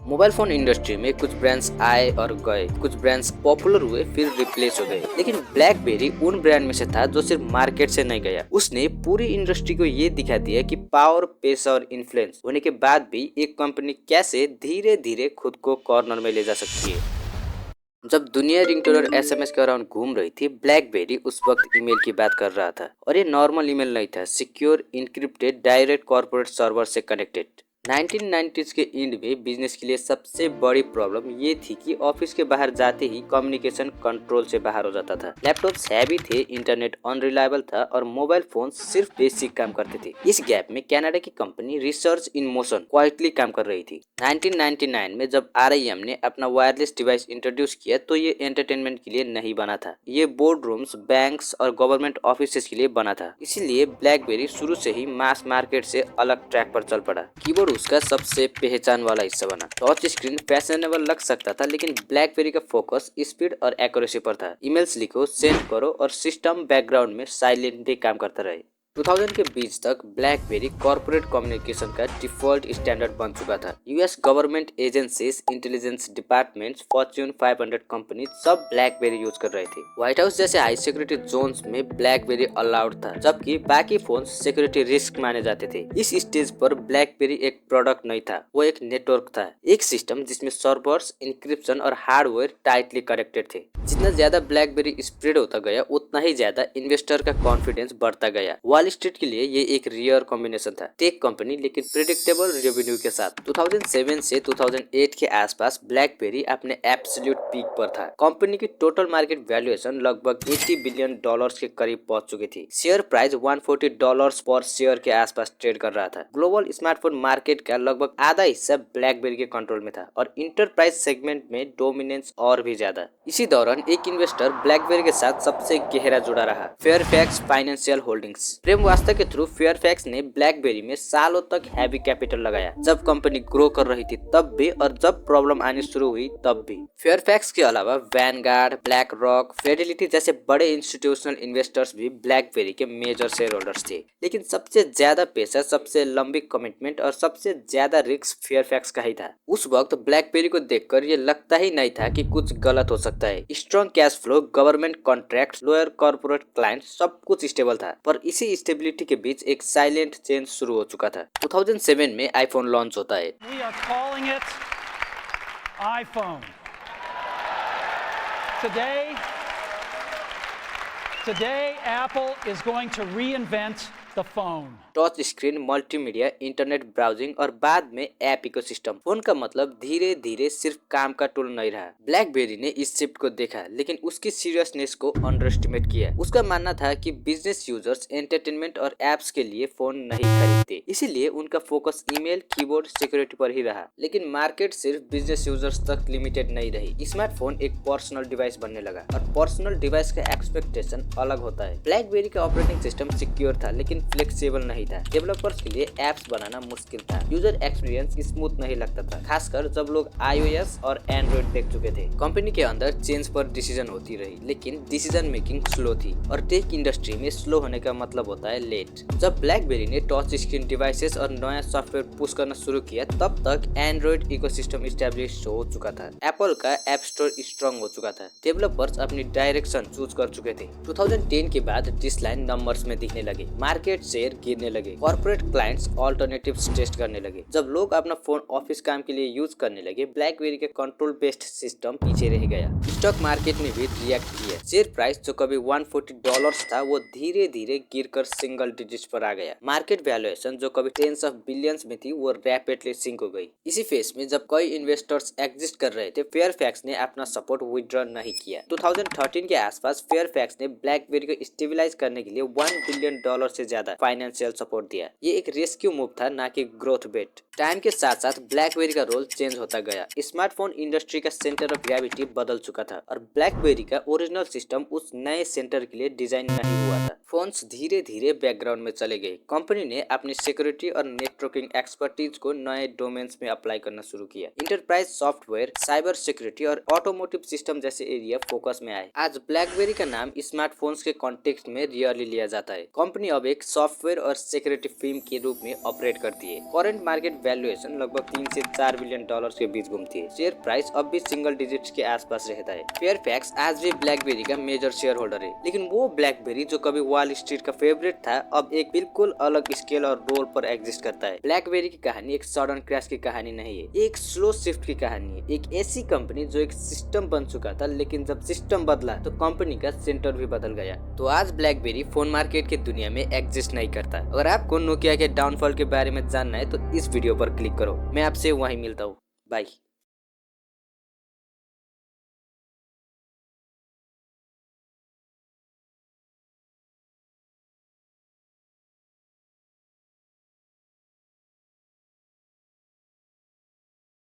Mobile phone industry में कुछ brands आए और गए, कुछ ब्रांड्स पॉपुलर हुए फिर रिप्लेस हो गए, लेकिन ब्लैकबेरी उन ब्रांड में से था जो सिर्फ मार्केट से नहीं गया। उसने पूरी इंडस्ट्री को ये दिखा दिया कि पावर, पैसा और इन्फ्लुएंस होने के बाद भी एक कंपनी कैसे धीरे धीरे खुद को कॉर्नर में ले जा सकती है। जब दुनिया रिंगटोन और एसएमएस के अराउंड घूम रही थी, ब्लैकबेरी उस वक्त ईमेल की बात कर रहा था, और ये नॉर्मल ईमेल नहीं था, secure, encrypted, direct corporate server से कनेक्टेड। 1990s के एंड में बिजनेस के लिए सबसे बड़ी प्रॉब्लम ये थी कि ऑफिस के बाहर जाते ही कम्युनिकेशन कंट्रोल से बाहर हो जाता था। लैपटॉप्स हैवी थे, इंटरनेट अनरिलायबल था और मोबाइल फोन सिर्फ बेसिक काम करते थे। इस गैप में कनाडा की company research in motion quietly काम कर रही थी। 1999 में जब RIM ने अपना वायरलेस डिवाइस इंट्रोड्यूस किया तो ये एंटरटेनमेंट के लिए नहीं बना था, ये बोर्ड रूम्स, बैंक्स और गवर्नमेंट ऑफिस के लिए बना था। इसीलिए ब्लैकबेरी शुरू से ही मास मार्केट से अलग ट्रैक पर चल पड़ा। कीबोर्ड उसका सबसे पहचान वाला हिस्सा बना। टच स्क्रीन फैशनेबल लग सकता था, लेकिन ब्लैकबेरी का फोकस स्पीड और एक्यूरेसी पर था। ईमेल्स लिखो, सेंड करो और सिस्टम बैकग्राउंड में साइलेंटली काम करता रहे। 2000 के बीच तक ब्लैकबेरी कॉर्पोरेट कम्युनिकेशन का डिफॉल्ट स्टैंडर्ड बन चुका था। US government agencies, intelligence departments, Fortune 500 company सब ब्लैकबेरी यूज कर रहे थे। व्हाइट हाउस जैसे हाई सिक्योरिटी जोन्स में ब्लैकबेरी अलाउड था, जबकि बाकी फोन सिक्योरिटी रिस्क माने जाते थे। इस स्टेज पर ब्लैकबेरी एक प्रोडक्ट नहीं था, वो एक नेटवर्क था, एक सिस्टम जिसमें सर्वर्स, इंक्रिप्शन और हार्डवेयर टाइटली कनेक्टेड थे। जितना ज्यादा ब्लैकबेरी स्प्रेड होता गया, उतना ही ज्यादा इन्वेस्टर का कॉन्फिडेंस बढ़ता गया। वॉल स्ट्रीट के लिए ये एक रियर कॉम्बिनेशन था, टेक कंपनी लेकिन प्रेडिक्टेबल रेवेन्यू के साथ। 2007 से 2008 के आसपास ब्लैकबेरी अपने एब्सोल्यूट पीक पर था। कंपनी की टोटल मार्केट वैल्यूएशन लगभग $80 बिलियन के करीब पहुंच चुकी थी। शेयर प्राइस $140 पर शेयर के आसपास ट्रेड कर रहा था। ग्लोबल स्मार्टफोन मार्केट का लगभग आधा हिस्सा ब्लैकबेरी के कंट्रोल में था और इंटरप्राइज सेगमेंट में डोमिनेंस और भी ज्यादा। इसी दौरान एक इन्वेस्टर ब्लैकबेरी के साथ सबसे गहरा जुड़ा रहा, फेयरफैक्स फाइनेंशियल होल्डिंग्स। प्रेम वास्ता के थ्रू फेयरफैक्स ने ब्लैकबेरी में सालों तक हैवी कैपिटल लगाया, जब कंपनी ग्रो कर रही थी तब भी और जब प्रॉब्लम आनी शुरू हुई तब भी। फेयरफैक्स के अलावा वैनगार्ड, ब्लैक रॉक, फिडेलिटी जैसे बड़े इंस्टीट्यूशनल इन्वेस्टर्स भी ब्लैकबेरी के मेजर शेयर होल्डर्स थे, लेकिन सबसे ज्यादा पैसा, सबसे लंबी कमिटमेंट और सबसे ज्यादा रिस्क फेयरफैक्स का ही था। उस वक्त ब्लैकबेरी को देखकर ये लगता ही नहीं था कि कुछ गलत हो सकता है। Strong cash flow, government contract, lower corporate client, सब कुछ स्टेबल था, पर इसी स्टेबिलिटी के बीच एक साइलेंट चेंज शुरू हो चुका था। 2007 में आईफोन लॉन्च होता है। We are calling it iPhone. Today Apple is going to reinvent the phone. Touch screen, multimedia, internet browsing और बाद में ऐप इकोसिस्टम। फोन का मतलब धीरे धीरे सिर्फ काम का टूल नहीं रहा। ब्लैकबेरी ने इस शिफ्ट को देखा, लेकिन उसकी सीरियसनेस को अंडर एस्टिमेट किया। उसका मानना था कि बिजनेस यूजर्स एंटरटेनमेंट और एप्स के लिए फोन नहीं खरीदते, इसीलिए उनका फोकस ईमेल, कीबोर्ड, सिक्योरिटी पर ही रहा। लेकिन मार्केट सिर्फ बिजनेस यूजर्स तक लिमिटेड नहीं रही। स्मार्टफोन एक पर्सनल डिवाइस बनने लगा, और पर्सनल डिवाइस का एक्सपेक्टेशन अलग होता है। ब्लैकबेरी का ऑपरेटिंग सिस्टम सिक्योर था, लेकिन फ्लेक्सिबल नहीं था। डेवलपर्स के लिए एप्स बनाना मुश्किल था। यूजर एक्सपीरियंस स्मूथ नहीं लगता था, खासकर जब लोग iOS और एंड्रॉइड देख चुके थे। कंपनी के अंदर चेंज पर डिसीजन होती रही, लेकिन डिसीजन मेकिंग स्लो थी, और टेक इंडस्ट्री में स्लो होने का मतलब होता है लेट। जब ब्लैकबेरी ने टच स्क्रीन डिवाइसेस और नया सॉफ्टवेयर पुश करना शुरू किया, तब तक एंड्रॉइड इकोसिस्टम स्टैब्लिश हो चुका था। एप्पल का ऐप स्टोर स्ट्रॉन्ग हो चुका था। डेवलपर्स अपनी डायरेक्शन चूज कर चुके थे। 2010 के बाद डिसलाइन नंबर्स में दिखने लगे, मार्केट शेयर गिरने लगे, कॉर्पोरेट क्लाइंट्स ऑल्टरनेटिव्स टेस्ट करने लगे। जब लोग अपना फोन ऑफिस काम के लिए यूज करने लगे, ब्लैकबेरी के कंट्रोल बेस्ड सिस्टम पीछे रह गया। स्टॉक मार्केट ने भी रिएक्ट किया। शेयर प्राइस जो कभी $140 था, वो धीरे धीरे गिरकर सिंगल डिजिट पर आ गया। मार्केट वैल्यूएशन जो कभी टेंस ऑफ बिलियंस में थी, वो रैपिडली सिंक हो गई। इसी फेज में जब कई इन्वेस्टर्स एग्जिस्ट कर रहे थे, फेयरफैक्स ने अपना सपोर्ट विड्रॉ नहीं किया। 2013 के आसपास फेयरफैक्स ने ब्लैकबेरी को स्टेबलाइज करने के लिए $1 बिलियन से ज्यादा फाइनेंशियल सपोर्ट दिया। ये एक रेस्क्यू मूव था, ना कि ग्रोथ बेट। टाइम के साथ साथ ब्लैकबेरी का रोल चेंज होता गया। स्मार्टफोन इंडस्ट्री का सेंटर ऑफ ग्रेविटी बदल चुका था, और ब्लैकबेरी का ओरिजिनल सिस्टम उस नए सेंटर के लिए डिजाइन नहीं हुआ था। फोन्स धीरे धीरे बैकग्राउंड में चले गए। कंपनी ने अपनी सिक्योरिटी और नेटवर्किंग एक्सपर्टीज को नए डोमेन्स में अप्लाई करना शुरू किया। इंटरप्राइज सॉफ्टवेयर, साइबर सिक्योरिटी और ऑटोमोटिव सिस्टम जैसे एरिया फोकस में आए। आज ब्लैकबेरी का नाम स्मार्टफोन्स के कॉन्टेक्स्ट में रियरली लिया जाता है। कंपनी अब एक सॉफ्टवेयर और सिक्योरिटी फर्म के रूप में ऑपरेट करती है। करंट मार्केट वैल्यूएशन लगभग 3 से 4 बिलियन डॉलर के बीच घूमती है। शेयर प्राइस अब भी सिंगल डिजिट्स के आसपास रहता है। फेयरफैक्स आज भी ब्लैकबेरी का मेजर शेयर होल्डर है, लेकिन वो ब्लैकबेरी जो कभी वॉल स्ट्रीट का फेवरेट था अब एक बिल्कुल अलग स्केल और रोल पर एग्जिस्ट करता है। ब्लैकबेरी की कहानी एक सडन क्रैश की कहानी नहीं है, एक स्लो शिफ्ट की कहानी है। एक ऐसी कंपनी जो एक सिस्टम बन चुका था, लेकिन जब सिस्टम बदला तो कंपनी का सेंटर भी बदल गया। तो आज ब्लैकबेरी फोन मार्केट की दुनिया में एग्जिस्ट नहीं करता। अगर आपको नोकिया के डाउनफॉल के बारे में जानना है तो इस वीडियो पर क्लिक करो। मैं आपसे वहीं मिलता हूँ। बाय।